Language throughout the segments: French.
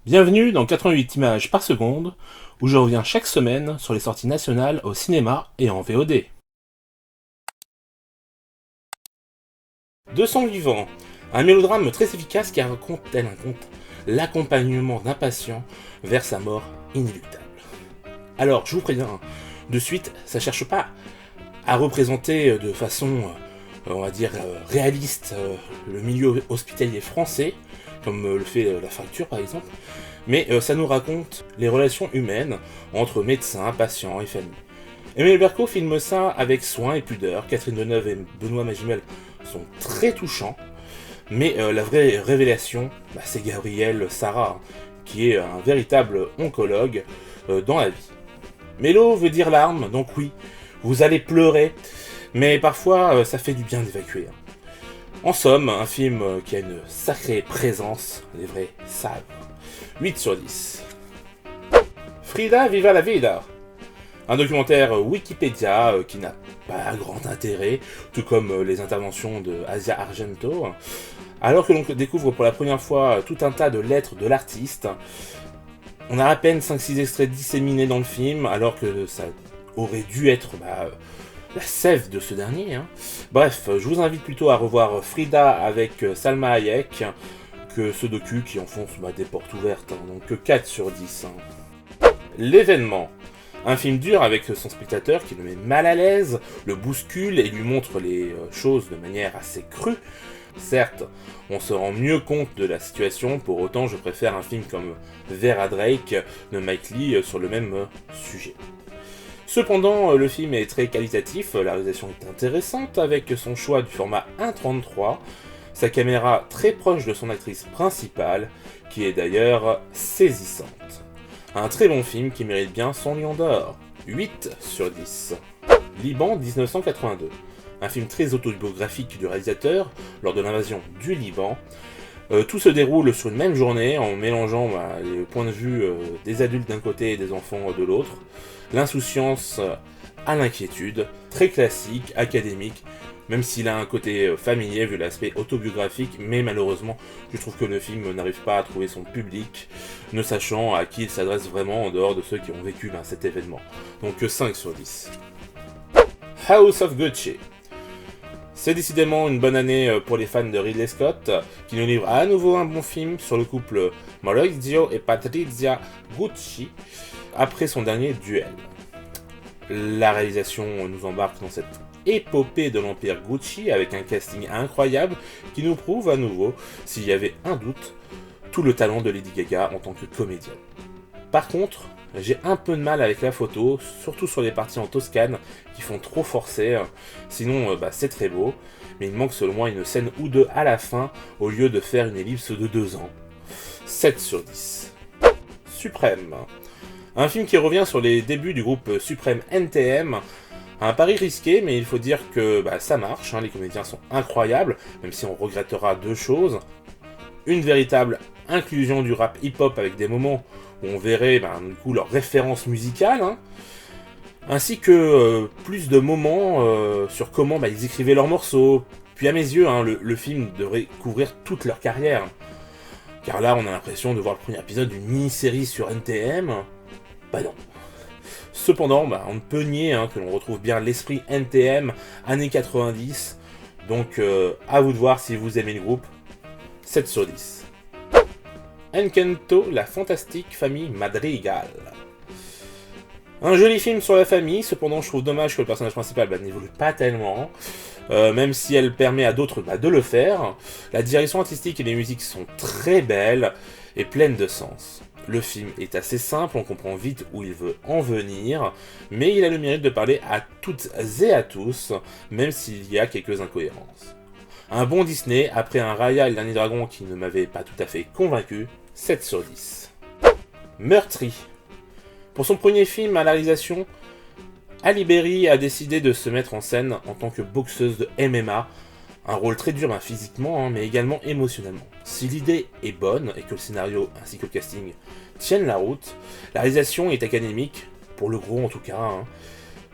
Bienvenue dans 88 images par seconde, où je reviens chaque semaine sur les sorties nationales au cinéma et en VOD. De son vivant, un mélodrame très efficace qui raconte tel un conte l'accompagnement d'un patient vers sa mort inéluctable. Alors, je vous préviens, de suite, ça cherche pas à représenter de façon, on va dire, réaliste le milieu hospitalier français, comme le fait La Fracture par exemple, mais ça nous raconte les relations humaines entre médecins, patients et famille. Emmanuel Berco filme ça avec soin et pudeur. Catherine Deneuve et Benoît Magimel sont très touchants, mais la vraie révélation, c'est Gabriel Sarah, qui est un véritable oncologue dans la vie. Mélo veut dire larmes, donc oui, vous allez pleurer, mais parfois ça fait du bien d'évacuer. En somme, un film qui a une sacrée présence, les vrais savent. 8 sur 10. Frida Viva la Vida. Un documentaire Wikipédia qui n'a pas grand intérêt, tout comme les interventions de Asia Argento. Alors que l'on découvre pour la première fois tout un tas de lettres de l'artiste, on a à peine 5-6 extraits disséminés dans le film, alors que ça aurait dû être la sève de ce dernier. Bref, je vous invite plutôt à revoir Frida avec Salma Hayek que ce docu qui enfonce des portes ouvertes, donc 4 sur 10. L'événement. Un film dur avec son spectateur qui le met mal à l'aise, le bouscule et lui montre les choses de manière assez crue. Certes, on se rend mieux compte de la situation, pour autant je préfère un film comme Vera Drake de Mike Leigh sur le même sujet. Cependant, le film est très qualitatif, la réalisation est intéressante avec son choix du format 1.33, sa caméra très proche de son actrice principale, qui est d'ailleurs saisissante. Un très bon film qui mérite bien son Lion d'Or. 8 sur 10. Liban 1982. Un film très autobiographique du réalisateur lors de l'invasion du Liban. Tout se déroule sur une même journée en mélangeant les points de vue des adultes d'un côté et des enfants de l'autre. L'insouciance à l'inquiétude, très classique, académique, même s'il a un côté familier vu l'aspect autobiographique, mais malheureusement, je trouve que le film n'arrive pas à trouver son public, ne sachant à qui il s'adresse vraiment en dehors de ceux qui ont vécu cet événement. Donc 5 sur 10. House of Gucci. C'est décidément une bonne année pour les fans de Ridley Scott, qui nous livre à nouveau un bon film sur le couple Maurizio et Patrizia Gucci, après son dernier duel. La réalisation nous embarque dans cette épopée de l'empire Gucci avec un casting incroyable qui nous prouve à nouveau, s'il y avait un doute, tout le talent de Lady Gaga en tant que comédienne. Par contre, j'ai un peu de mal avec la photo, surtout sur les parties en Toscane qui font trop forcer, sinon c'est très beau, mais il manque selon moi une scène ou deux à la fin au lieu de faire une ellipse de 2 ans. 7 sur 10. Suprême. Un film qui revient sur les débuts du groupe Suprême NTM. Un pari risqué, mais il faut dire que ça marche, les comédiens sont incroyables, même si on regrettera 2 choses. Une véritable inclusion du rap hip-hop avec des moments où on verrait du coup leur référence musicale, ainsi que plus de moments sur comment ils écrivaient leurs morceaux. Puis à mes yeux, le film devrait couvrir toute leur carrière. Car là, on a l'impression de voir le premier épisode d'une mini-série sur NTM. Non. Cependant, on ne peut nier que l'on retrouve bien l'esprit NTM années 90. Donc, à vous de voir si vous aimez le groupe. 7 sur 10. Encanto, la fantastique famille Madrigal. Un joli film sur la famille, cependant je trouve dommage que le personnage principal n'évolue pas tellement, même si elle permet à d'autres de le faire. La direction artistique et les musiques sont très belles et pleines de sens. Le film est assez simple, on comprend vite où il veut en venir, mais il a le mérite de parler à toutes et à tous, même s'il y a quelques incohérences. Un bon Disney, après un Raya et le Dernier Dragon qui ne m'avait pas tout à fait convaincu, 7 sur 10. Meurtri. Pour son premier film à la réalisation, Halle Berry a décidé de se mettre en scène en tant que boxeuse de MMA, un rôle très dur physiquement, mais également émotionnellement. Si l'idée est bonne et que le scénario ainsi que le casting tiennent la route, la réalisation est académique, pour le gros en tout cas,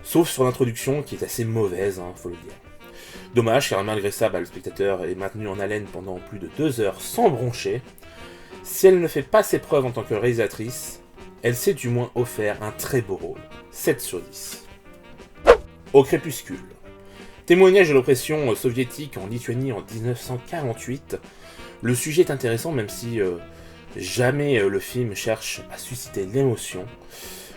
sauf sur l'introduction qui est assez mauvaise, faut le dire. Dommage car malgré ça, le spectateur est maintenu en haleine pendant plus de 2 heures sans broncher. Si elle ne fait pas ses preuves en tant que réalisatrice, elle s'est du moins offert un très beau rôle. 7 sur 10. Au crépuscule. Témoignage de l'oppression soviétique en Lituanie en 1948. Le sujet est intéressant même si jamais le film cherche à susciter l'émotion.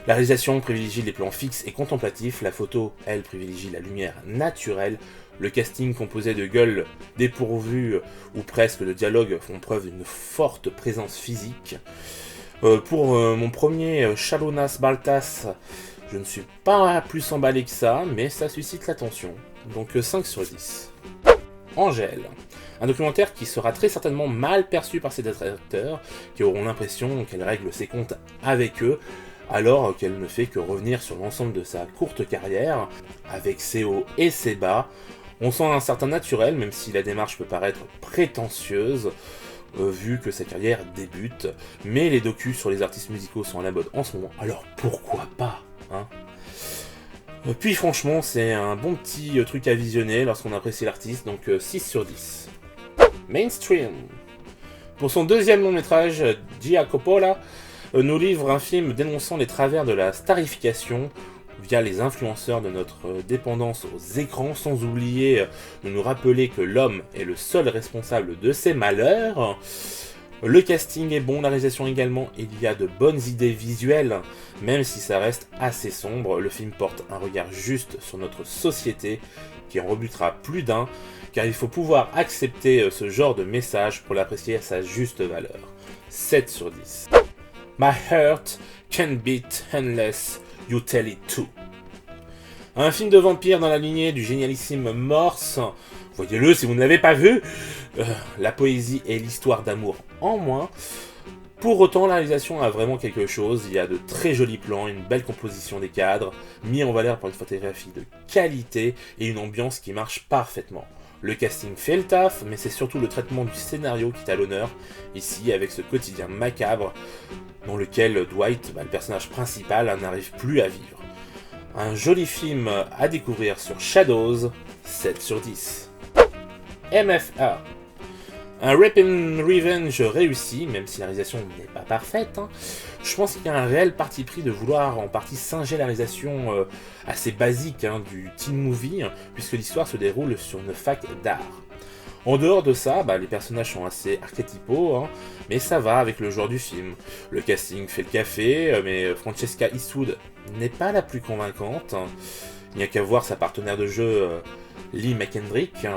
La réalisation privilégie les plans fixes et contemplatifs, la photo, elle, privilégie la lumière naturelle. Le casting composé de gueules dépourvues ou presque de dialogues font preuve d'une forte présence physique. Pour mon premier Šarūnas Baltas, je ne suis pas plus emballé que ça, mais ça suscite l'attention. Donc 5 sur 10. Angèle. Un documentaire qui sera très certainement mal perçu par ses détracteurs, qui auront l'impression qu'elle règle ses comptes avec eux, alors qu'elle ne fait que revenir sur l'ensemble de sa courte carrière, avec ses hauts et ses bas. On sent un certain naturel, même si la démarche peut paraître prétentieuse, vu que sa carrière débute, mais les docus sur les artistes musicaux sont à la mode en ce moment, alors pourquoi pas, hein? Puis franchement, c'est un bon petit truc à visionner lorsqu'on apprécie l'artiste, donc 6 sur 10. Mainstream. Pour son deuxième long métrage, Gia Coppola nous livre un film dénonçant les travers de la starification via les influenceurs de notre dépendance aux écrans, sans oublier de nous rappeler que l'homme est le seul responsable de ses malheurs. Le casting est bon, la réalisation également, il y a de bonnes idées visuelles, même si ça reste assez sombre. Le film porte un regard juste sur notre société qui en rebutera plus d'un, car il faut pouvoir accepter ce genre de message pour l'apprécier à sa juste valeur. 7 sur 10. My heart can beat unless you tell it to. Un film de vampire dans la lignée du génialissime Morse. Voyez-le si vous ne l'avez pas vu. La poésie et l'histoire d'amour en moins. Pour autant, la réalisation a vraiment quelque chose. Il y a de très jolis plans, une belle composition des cadres, mis en valeur par une photographie de qualité et une ambiance qui marche parfaitement. Le casting fait le taf, mais c'est surtout le traitement du scénario qui est à l'honneur, ici avec ce quotidien macabre dans lequel Dwight, le personnage principal, n'arrive plus à vivre. Un joli film à découvrir sur Shadows, 7 sur 10. MFA. Un Rape and Revenge réussi, même si la réalisation n'est pas parfaite. Je pense qu'il y a un réel parti pris de vouloir en partie singer la réalisation assez basique du teen movie, puisque l'histoire se déroule sur une fac d'art. En dehors de ça, les personnages sont assez archétypaux, mais ça va avec le genre du film. Le casting fait le café, mais Francesca Eastwood n'est pas la plus convaincante. Il n'y a qu'à voir sa partenaire de jeu, Lee McKendrick,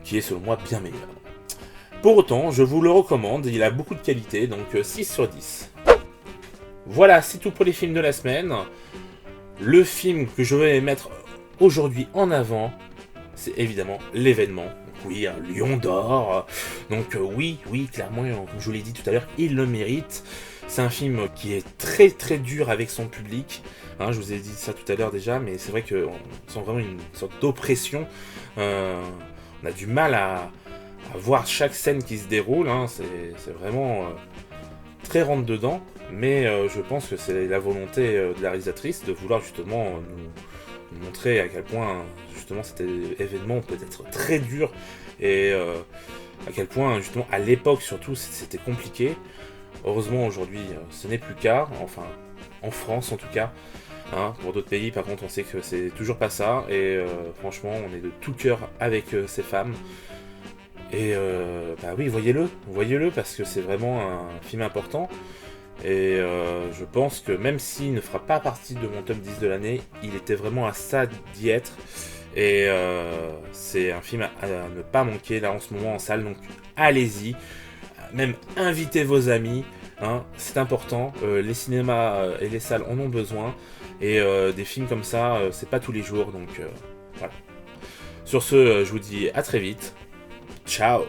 qui est selon moi bien meilleure. Pour autant, je vous le recommande, il a beaucoup de qualité, donc 6 sur 10. Voilà, c'est tout pour les films de la semaine. Le film que je vais mettre aujourd'hui en avant, c'est évidemment l'événement. Oui, un Lion d'Or. Donc oui, clairement, comme je vous l'ai dit tout à l'heure, il le mérite. C'est un film qui est très très dur avec son public. Je vous ai dit ça tout à l'heure déjà, mais c'est vrai qu'on sent vraiment une sorte d'oppression. On a du mal à voir chaque scène qui se déroule. C'est vraiment très rentre dedans. Mais je pense que c'est la volonté de la réalisatrice de vouloir justement nous montrer à quel point justement cet événement peut être très dur et à quel point justement à l'époque surtout c'était compliqué. Heureusement aujourd'hui ce n'est plus le cas, enfin en France en tout cas. Pour d'autres pays par contre on sait que c'est toujours pas ça et franchement on est de tout cœur avec ces femmes. Et oui, voyez-le parce que c'est vraiment un film important. Et je pense que même s'il ne fera pas partie de mon top 10 de l'année, il était vraiment à ça d'y être. Et c'est un film à ne pas manquer là en ce moment en salle, donc allez-y. Même invitez vos amis, c'est important. Les cinémas et les salles en ont besoin. Et des films comme ça, c'est pas tous les jours, donc voilà. Sur ce, je vous dis à très vite. Ciao!